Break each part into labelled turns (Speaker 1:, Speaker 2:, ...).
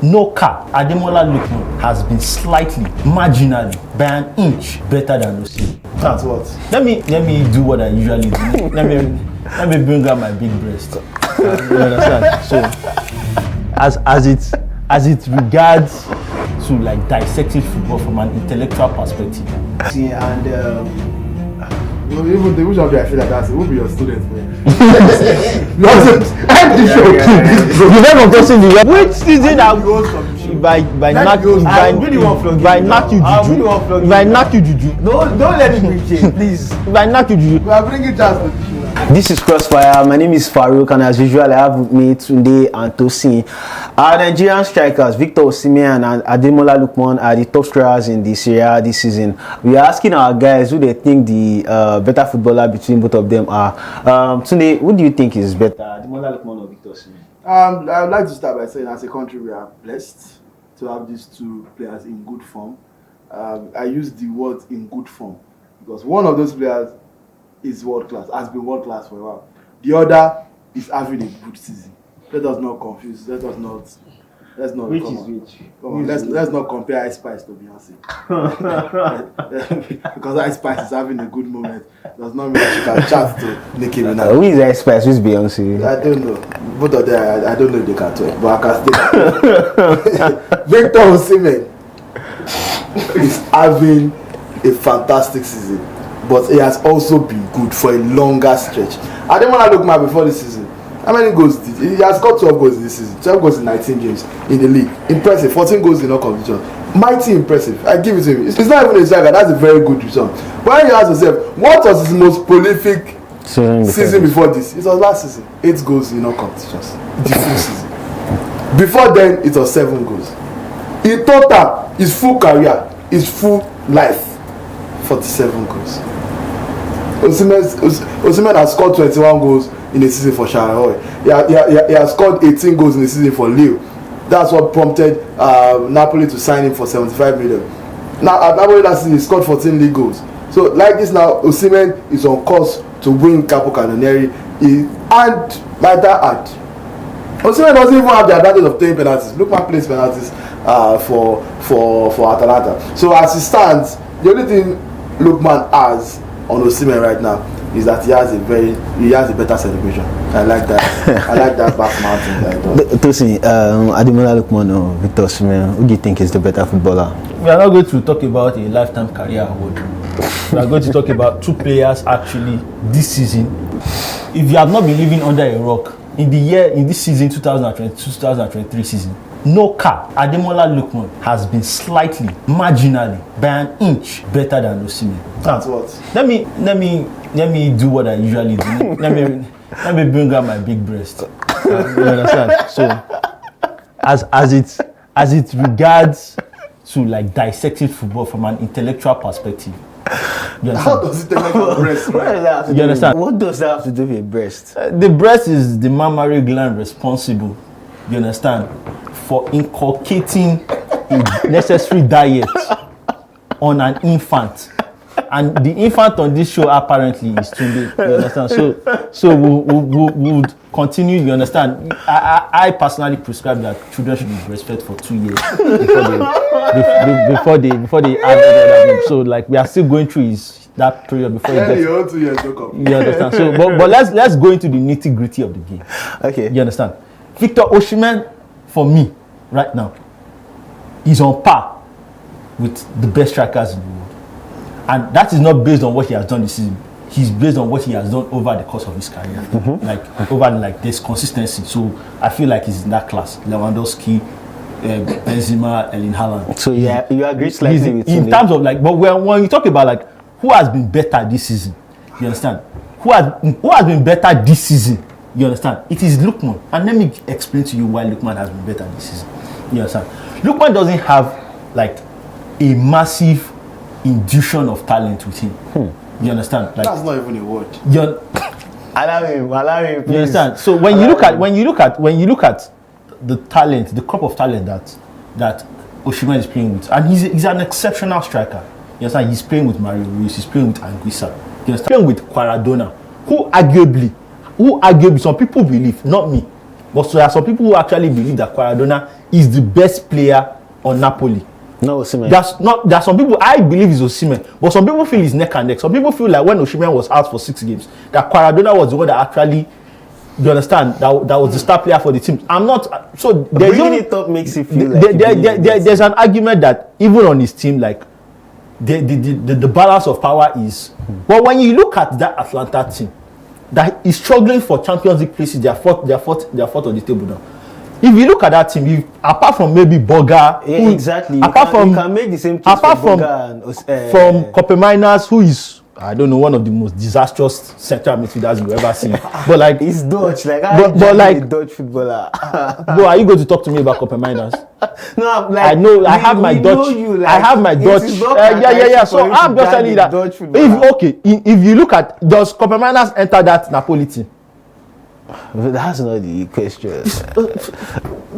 Speaker 1: No cap. Ademola Lookman has been slightly, marginally, by an inch better than Osimhen.
Speaker 2: That's what.
Speaker 1: Let me do what I usually do. let me bring out my big breast. You understand? So, as it regards to like dissecting football from an intellectual perspective.
Speaker 2: See, and even the which of you I feel like that, it will be your students, man.
Speaker 1: You never gotten the which season if I knock you juju.
Speaker 2: Don't let me bring it, please.
Speaker 1: If I knock you juju.
Speaker 2: We are bringing jazz to the show.
Speaker 3: This is Crossfire. My name is Farouk, and as usual, I have with me Tunde and Tosin. Our Nigerian strikers, Victor Osimhen and Ademola Lookman, are the top scorers in the Serie A this season. We are asking our guys who they think the better footballer between both of them are. Tunde, who do you think is better, Ademola Lookman or Victor Osimhen?
Speaker 2: I would like to start by saying, as a country, we are blessed to have these two players in good form. I use the word in good form because one of those players is world class, has been world class for a while. The other is having a good season. Let us not confuse. Let's not.
Speaker 1: Which is which?
Speaker 2: Let's not compare Ice Spice to Beyonce. Because Ice Spice is having a good moment does not mean she can chat to Nicki Minaj.
Speaker 3: Who is Ice Spice? Who is Beyonce?
Speaker 2: I don't know. Both of them, I don't know if they can talk, but I can still. Victor Osimhen is having a fantastic season, but he has also been good for a longer stretch. Ademola Lookman before this season, how many goals did he? He has got 12 goals in this season, 12 goals in 19 games in the league. Impressive. 14 goals in all competitions. Mighty impressive. I give it to him. It's not even a striker. That's a very good result. But when you ask yourself, what was his most prolific season before this? It was last season. 8 goals in all competitions. The full season. Before then, it was 7 goals. In total, his full career, his full life, 47 goals. Osimhen has scored 21 goals in a season for Charleroi. He has scored 18 goals in a season for Lille. That's what prompted Napoli to sign him for 75 million. Now at Napoli last season he scored 14 league goals. So like this now, Osimhen is on course to win Capo Cannonieri. And like that, Osimhen doesn't even have the advantage of playing penalties. Lookman plays penalties for Atalanta. So as it stands, the only thing Lookman has on Osimhen right now is that he has a better celebration. I like that. I like that back mountain.
Speaker 3: Tosin, Ademola Lookman or Victor Osimhen, who do you think is the better footballer?
Speaker 1: We are not going to talk about a lifetime career award. We are going to talk about two players actually this season. If you have not been living under a rock in this season 2022-2023 season, no cap, Ademola Lookman has been slightly, marginally, by an inch better than Osimhen.
Speaker 2: That's what.
Speaker 1: Let me do what I usually do. Let me bring out my big breast. You understand? So, as it regards to like dissecting football from an intellectual perspective. You understand?
Speaker 2: How does it take a breast? Right?
Speaker 1: You understand?
Speaker 3: What does that have to do with breast?
Speaker 1: The breast is the mammary gland responsible. You understand? For inculcating a necessary diet on an infant. And the infant on this show apparently is Tunde. You understand? So we would continue. You understand? I personally prescribe that children should be breastfed for 2 years before they add another. So like we are still going through that period before you get.
Speaker 2: Your 2 years don't come.
Speaker 1: You understand? So but let's go into the nitty-gritty of the game.
Speaker 3: Okay.
Speaker 1: You understand? Victor Osimhen, for me, right now, is on par with the best strikers in the world. And that is not based on what he has done this season. He's based on what he has done over the course of his career. Like this consistency. So I feel like he's in that class. Lewandowski, Benzema, Erling Haaland.
Speaker 3: So you agree slightly with
Speaker 1: in terms of like, but when you talk about like who has been better this season, you understand? Who has been better this season? You understand? It is Lookman. And let me explain to you why Lookman has been better this season. You understand? Lookman doesn't have like a massive infusion of talent with him. You understand? Like,
Speaker 2: that's not even a word.
Speaker 3: Allow him, please.
Speaker 1: You understand? So when you look at the talent, the crop of talent that Osimhen is playing with, and he's an exceptional striker. You understand? He's playing with Mario Ruiz, he's playing with Anguissa, you understand? Playing with Quaradona, who arguably some people believe, not me, But so there are some people who actually believe that Quaradona is the best player on Napoli.
Speaker 3: No, Osimhen.
Speaker 1: There are some people I believe is Osimhen, but some people feel it's neck and neck. Some people feel like when Osimhen was out for 6 games, that Quaradona was the one that actually, you understand, that was the star player for the team. I'm not so
Speaker 3: Bringing it up makes it feel like
Speaker 1: there's an argument that even on his team, like the balance of power is. But when you look at that Atlanta team, that is struggling for Champions League places, they are fourth on the table now. If you look at that team, apart from maybe Boga,
Speaker 3: exactly. You can make the same case
Speaker 1: apart
Speaker 3: for
Speaker 1: from
Speaker 3: Boga
Speaker 1: from Koppelminers, who is, I don't know, one of the most disastrous central midfielders you've ever seen. But like
Speaker 3: he's Dutch, like
Speaker 1: but like
Speaker 3: a Dutch footballer.
Speaker 1: Bro, are you going to talk to me about Koppelminers?
Speaker 3: No, like,
Speaker 1: I know. I have my Dutch. I have my Dutch. Yeah. So I'm just telling you that. If you look at, does Koppelminers enter that Napoli team?
Speaker 3: That's not the question.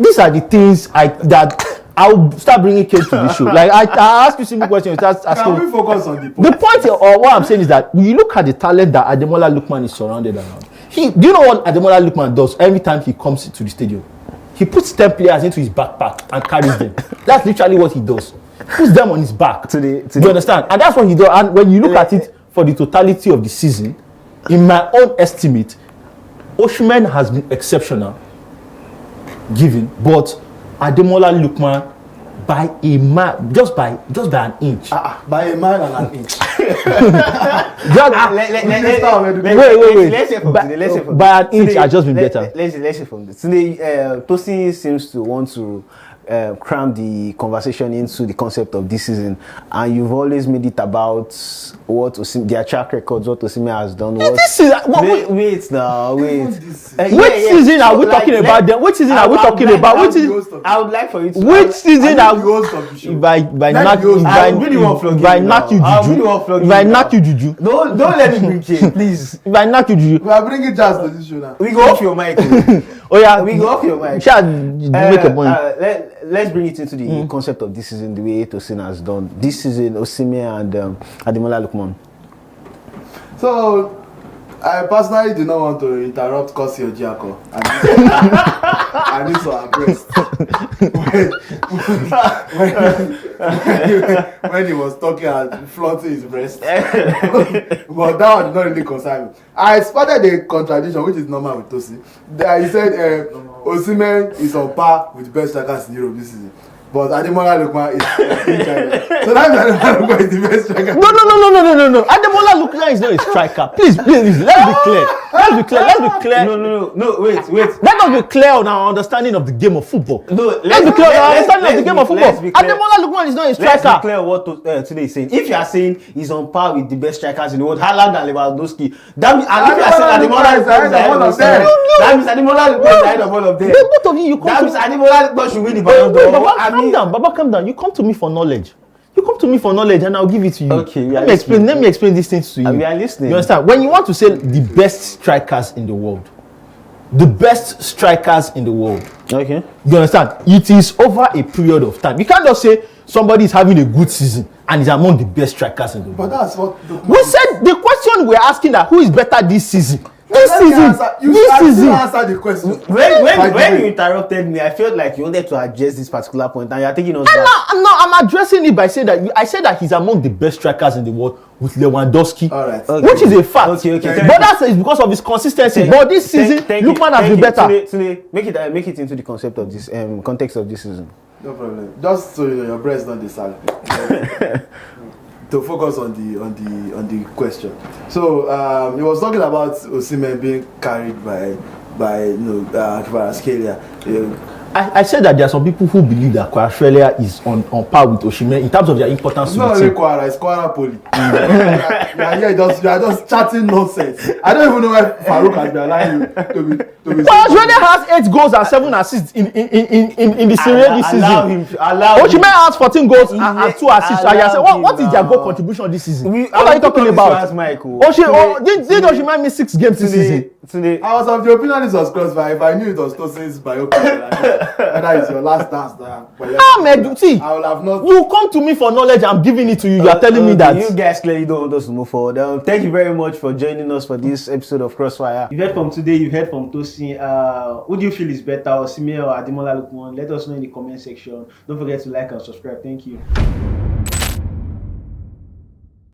Speaker 1: These are the things that I'll start bringing kids to the show. Like I ask you simple questions.
Speaker 2: Can we focus on the point?
Speaker 1: The point, or what I'm saying is that when you look at the talent that Ademola Lookman is surrounded around, do you know what Ademola Lookman does every time he comes to the stadium? He puts 10 players into his backpack and carries them. That's literally what he does. He puts them on his back. Do you understand? And that's what he does. And when you look at it for the totality of the season, in my own estimate, Osimhen has been exceptional, but Ademola Lookman by a man, just by an inch.
Speaker 2: By a man and an inch.
Speaker 1: Wait. By an inch, has just been better.
Speaker 3: Let's hear from this. Today, Tosin seems to want to cram the conversation into the concept of this season, and you've always made it about what their track records, what Osimhen has done.
Speaker 1: This season,
Speaker 3: wait now.
Speaker 1: Which season are we talking about? Then which season are we talking about? Which season?
Speaker 3: I would like for you to.
Speaker 1: Which season are we? If I knock you juju.
Speaker 3: Don't let me bring you, please.
Speaker 1: If I knock you juju.
Speaker 2: We are bringing jazz to this show now.
Speaker 3: We go off your mic.
Speaker 1: Oh yeah,
Speaker 3: we go off your mic.
Speaker 1: Make a point.
Speaker 3: Let's bring it into the concept of this season, the way Tosin has done. This season, Osimhen and Ademola Lookman.
Speaker 2: So, I personally do not want to interrupt Kosi Ojiako and this was abreast when he was talking and flaunting his breast. But that one did not really concern me. I spotted a contradiction, which is normal with Tosin. He said Osimhen is on par with the best strikers in Europe this season. But Ademola Lookman is in China. So that means Ademola Lookman is the best striker.
Speaker 1: No. Ademola Lookman is not a striker. Please. Let's be clear.
Speaker 3: No. Wait.
Speaker 1: Let us be clear on our understanding of the game of football.
Speaker 3: No,
Speaker 1: let's be clear on our understanding of the game of football. Ademola Lookman is not a striker.
Speaker 3: Let's be clear what today is saying. If you are saying he's on par with the best strikers in the world, Haaland and Lewandowski, that means, and if you are saying Ademola is ahead of them, that means Ademola is ahead of all of them.
Speaker 1: Both of you come.
Speaker 3: That means Ademola should win the Ballon d'Or.
Speaker 1: Baba, calm down. You come to me for knowledge. And I'll give it to you.
Speaker 3: Okay,
Speaker 1: let me explain these things to you.
Speaker 3: We are listening.
Speaker 1: You understand? When you want to say the best strikers in the world,
Speaker 3: okay,
Speaker 1: you understand? It is over a period of time. You can't just say somebody is having a good season and is among the best strikers in the world.
Speaker 2: But that's what
Speaker 1: we said. The question we're asking that who is better this season?
Speaker 2: You answer the question.
Speaker 3: When you interrupted me, I felt like you wanted to address this particular point, and you are taking us back.
Speaker 1: I'm addressing it by saying that I said that he's among the best strikers in the world with Lewandowski,
Speaker 2: all right.
Speaker 1: Which is a fact.
Speaker 3: Okay.
Speaker 1: But that is because of his consistency. But this season, Lookman has been better.
Speaker 3: Today, make it into the concept of this context of this season.
Speaker 2: No problem. Just so you know, your breast not decide. To focus on the question. So he was talking about Osimhen being carried by Kvaratskhelia.
Speaker 1: I said that there are some people who believe that Kvaratskhelia is on par with Osimhen in terms of their importance.
Speaker 2: It's not really Kwara, it's Kwara Poli. You are just chatting nonsense. I don't even know why Farouk has been allowing you to be.
Speaker 1: Kvaratskhelia has 8 goals and 7 assists in the Serie this season. Osimhen has 14 goals and 2 assists. I said, what is their goal contribution this season? What are you talking about? Did Osimhen miss 6 games this season?
Speaker 2: I was of the opinion this was Crossfire. If I knew it was Tosin's biography. That is your last dance.
Speaker 1: Man, see,
Speaker 2: I will have not.
Speaker 1: you come to me for knowledge, I'm giving it to you. You are telling me that.
Speaker 3: You guys clearly don't want us to move forward. Thank you very much for joining us for this episode of Crossfire. You heard from today, you heard from Tosin. Who do you feel is better, Osimhen or Ademola Lookman? Let us know in the comment section. Don't forget to like and subscribe. Thank you.